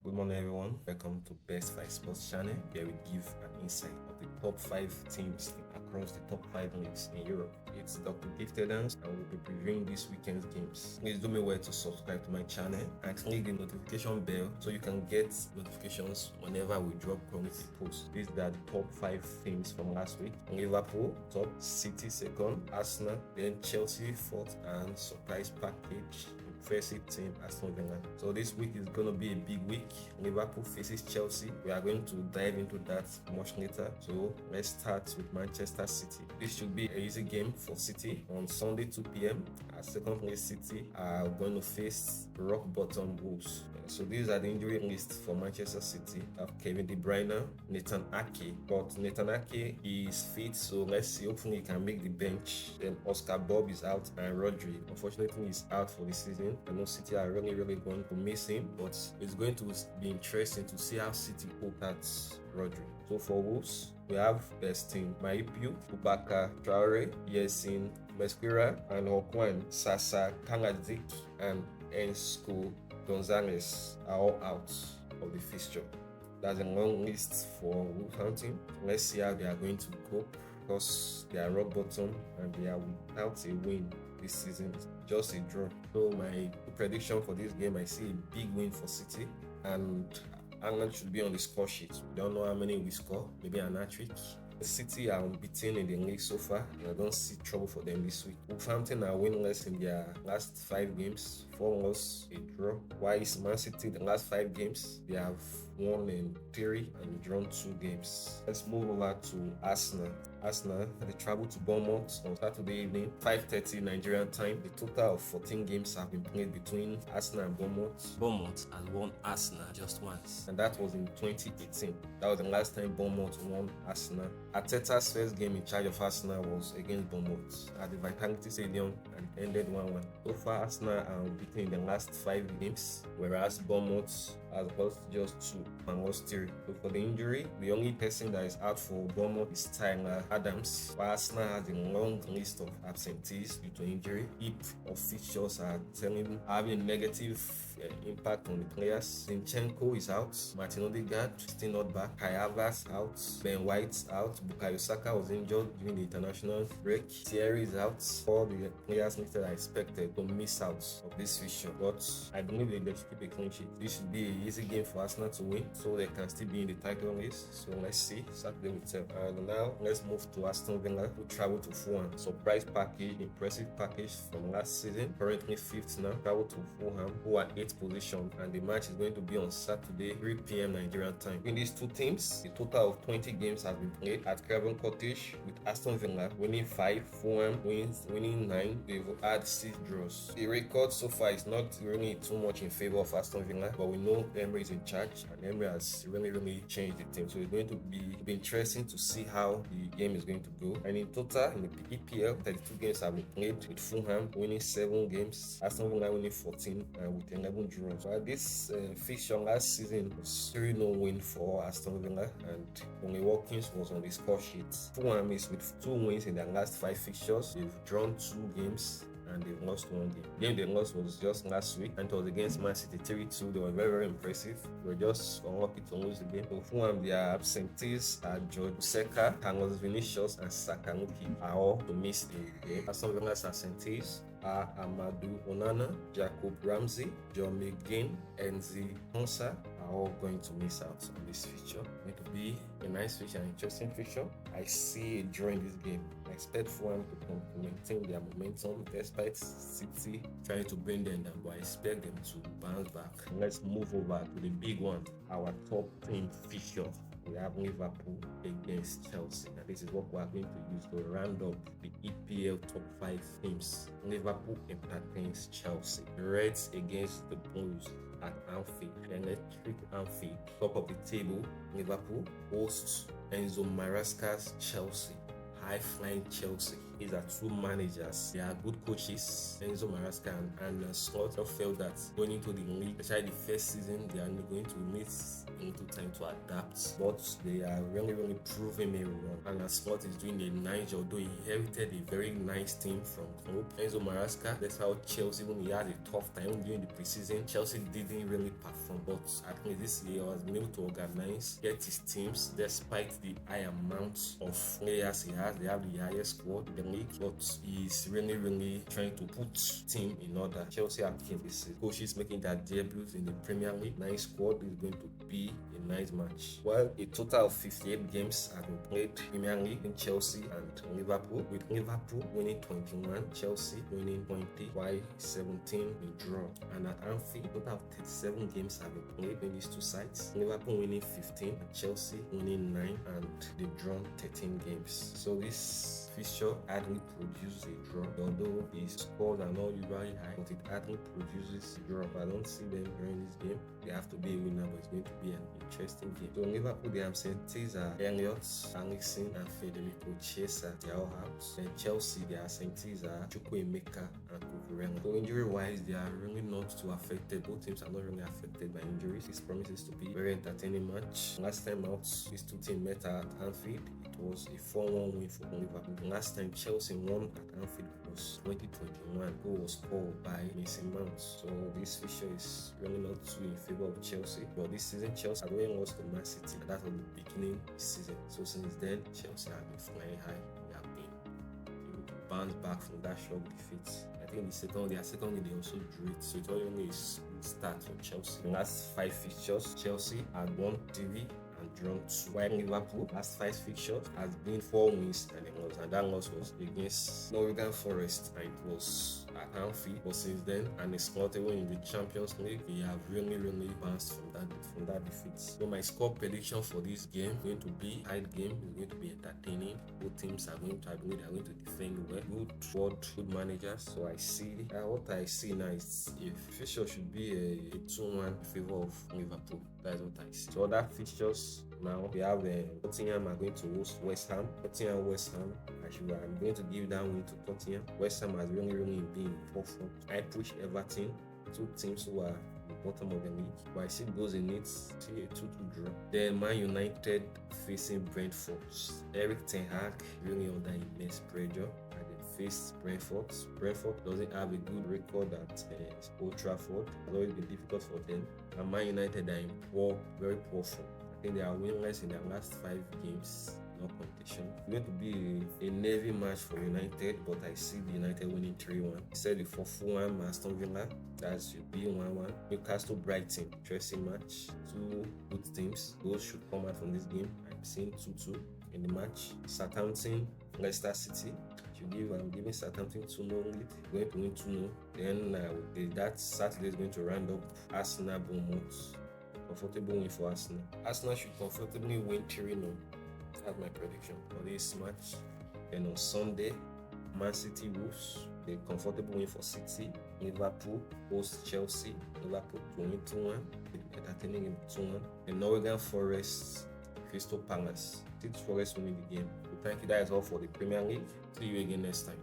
Good morning, everyone. Welcome to Best 5 Sports channel, where we give an insight of the top 5 teams across the top 5 leagues in Europe. It's Dr. Gifted Hands, and we'll be previewing this weekend's games. Please do me well to subscribe to my channel and click the notification bell so you can get notifications whenever we drop quality posts. These are the top 5 teams from last week. Liverpool top, City second, Arsenal, then Chelsea fourth, and surprise package impressive team Aston Villa. So this week is going to be a big week. Liverpool faces Chelsea. We are going to dive into that much later. So let's start with Manchester City. This should be an easy game for City on Sunday 2 p.m. Second place City are going to face rock bottom Wolves. So these are the injury list for Manchester City. Have Kevin De Bruyne, Nathan Ake, but Nathan Ake is fit, so let's see. Hopefully he can make the bench. Then Oscar Bob is out and Rodri, unfortunately, is out for the season. I know City are really going to miss him, but it's going to be interesting to see how City cope at Rodri. So for Wolves, we have best team Maipiu, Boubacar Traore, Yacine Mesquera, and Okwan, Sasa Kangadzik, and Ensko Gonzalez are all out of the fixture. That's a long list for Wolverhampton. Let's see how they are going to cope, because they are rock bottom and they are without a win this season. It's just a draw. So my prediction for this game, I see a big win for City, and England should be on the score sheet. We don't know how many we score, maybe an hat-trick. City are unbeaten in the league so far. I don't see trouble for them this week. Wolverhampton are winless in their last 5 games, 4 losses, a draw. While Man City, the last 5 games, they have won in 3 and drawn 2 games. Let's move over to Arsenal. Arsenal, they travel to Bournemouth on Saturday evening, 5:30 Nigerian time. The total of 14 games have been played between Arsenal and Bournemouth. Bournemouth has won Arsenal just once, and that was in 2018. That was the last time Bournemouth won Arsenal. Arteta's first game in charge of Arsenal was against Bournemouth at the Vitality Stadium and ended 1-1. So far, Arsenal are unbeaten in the last 5 games, whereas Bournemouth has lost just 2 and lost 3. So for the injury, the only person that is out for Bournemouth is Tyler Adams, while Arsenal has a long list of absentees due to injury. Heap of fixtures are having a negative impact on the players. Zinchenko is out, Martin Odegaard still not back, Kai Havertz out, Ben White out, Bukayo Saka was injured during the international break, Thierry is out. All the players listed are expected to miss out of this fixture, but I believe they should keep a clean sheet. This should be an easy game for Arsenal to win, so they can still be in the title race. So let's see. Saturday will tell. And now let's move to Aston Villa, who travel to Fulham. Surprise package, impressive package from last season. Currently 5th now. Travel to Fulham, who are 8th position, and the match is going to be on Saturday 3 p.m. Nigerian time. In these two teams, the total of 20 games have been played at Craven Cottage, with Aston Villa winning 5, Fulham winning 9. They've had 6 draws. The record so far is not really too much in favor of Aston Villa, but we know Emery is in charge, and Emery has really changed the team. So it's going to be interesting to see how the game is going to go. And in total, in the EPL, 32 games have been played, with Fulham winning 7 games, Aston Villa winning 14, and with 11 draws. So this fixture last season was 3-0 win for Aston Villa, and only Watkins was on the score sheet. Fulham is with 2 wins in their last 5 fixtures. They've drawn 2 games and they've lost 1 game. The game they lost was just last week, and it was against Man City 3-2. They were very impressive. They were just unlucky to lose the game. So Fulham, their absentees are George Seka, Carlos Vinicius, and Sakanuki are all to miss the game. Aston Villa's absentees are Amadou Onana, Jacob Ramsey, John McGinn, and Enzi Konsa are all going to miss out on this feature. It's going to be a nice feature, an interesting feature. I see a draw in this game. I expect Fulham to maintain their momentum despite City trying to bring them down, but I expect them to bounce back. Let's move over to the big one, our top 10 feature. We have Liverpool against Chelsea, and this is what we are going to use to round up the EPL top 5 teams. Liverpool entertains Chelsea. The Reds against the Blues at Anfield, electric Anfield. Top of the table, Liverpool hosts Enzo Maresca's Chelsea, high-flying Chelsea. These are two managers. They are good coaches. Enzo Maresca and Arne Slot felt that going into the league, especially the first season, they are going to need into time to adapt, but they are really proving me wrong. And Slot is doing a nice job, although he inherited a very nice team from club. Enzo Maresca, that's how Chelsea, when he had a tough time during the preseason, Chelsea didn't really perform, but at least this year he was able to organize, get his teams, despite the high amount of players he has. They have the highest squad in the league, but he's really trying to put team in order. Chelsea are making this coaches making their debuts in the Premier League. Nice squad is going to be a nice match. Well, a total of 58 games have been played Premier League in Chelsea and Liverpool, with Liverpool winning 21, Chelsea winning 20, while 17 in draw. And at Anfield, a total of 37 games have been played in these two sides. Liverpool winning 15 and Chelsea winning 9, and they've drawn 13 games. So this fixture hardly produces a draw, although the scores are not usually high, but it hardly produces a draw. I don't see them during this game. They have to be a winner, but it's going to be an interesting game. So Liverpool, they have Saint-Etienne, Elliott, Alisson, and Federico Chiesa. They are all out. Then Chelsea, they are Saint-Etienne, Chukwuemeka, and Cucurella. So injury-wise, they are really not too affected. Both teams are not really affected by injuries. This promises to be a very entertaining match. Last time out, these two teams met at Anfield. It was a 4-1 win for Liverpool. Last time Chelsea won at Anfield was 2021, who was scored by Mason Mount. So this fixture is really not too in favor of Chelsea. But this season, Chelsea had only lost to Man City, and that was the beginning of the season. So since then, Chelsea have been flying high. They have been able to bounce back from that shock defeat. I think their second league, they also drew it. So it was only a start for Chelsea. The last 5 fixtures, Chelsea had won 3 and drawn 2. While Liverpool, last 5 fixtures, has been 4 wins and a loss, and that loss was against Nottingham Forest, and it was at Anfield. But since then, and it's not even in the Champions League, they have really bounced from that defeat. So my score prediction for this game is going to be high game. It's going to be entertaining. Both teams are going to, I believe, they are going to defend well. Good squad, good managers. So I see what I see now is a fixture should be a 2-1 in favor of Liverpool. That's what I see. So other fixtures now, we have Tottenham are going to host West Ham. West Ham. I'm going to give that win to Tottenham. West Ham has really been in forefront. I push Everton, two teams who are the bottom of the league. But I see goes in it, see a 2-2 draw. Then Man United facing Brentford. Eric Ten Hag really under immense pressure. Faced Brentford. Brentford doesn't have a good record at Old Trafford. It's always been difficult for them. And Man United are in very poor form. I think they are winless in their last 5 games. No competition. It's going to be a nervy match for United, but I see the United winning 3-1. I said it for Fulham, Aston Villa, that should be 1-1. Newcastle, Brighton, interesting match. 2 good teams. Those should come out from this game. I'm seeing 2-2 in the match. Southampton, Leicester City. I'm giving Southampton 2-0 lead. Going to win 2-0. Then that Saturday is going to round up Arsenal, Bournemouth. Comfortable win for Arsenal. Arsenal should comfortably win 3-0. That's my prediction for this match. Then on Sunday, Man City Wolves. The comfortable win for City. Liverpool host Chelsea. Liverpool to win 2-1. Entertaining in 2-1. And Nottingham Forest, Crystal Palace. Forest winning the game. So thank you, that is all for the Premier League. See you again next time.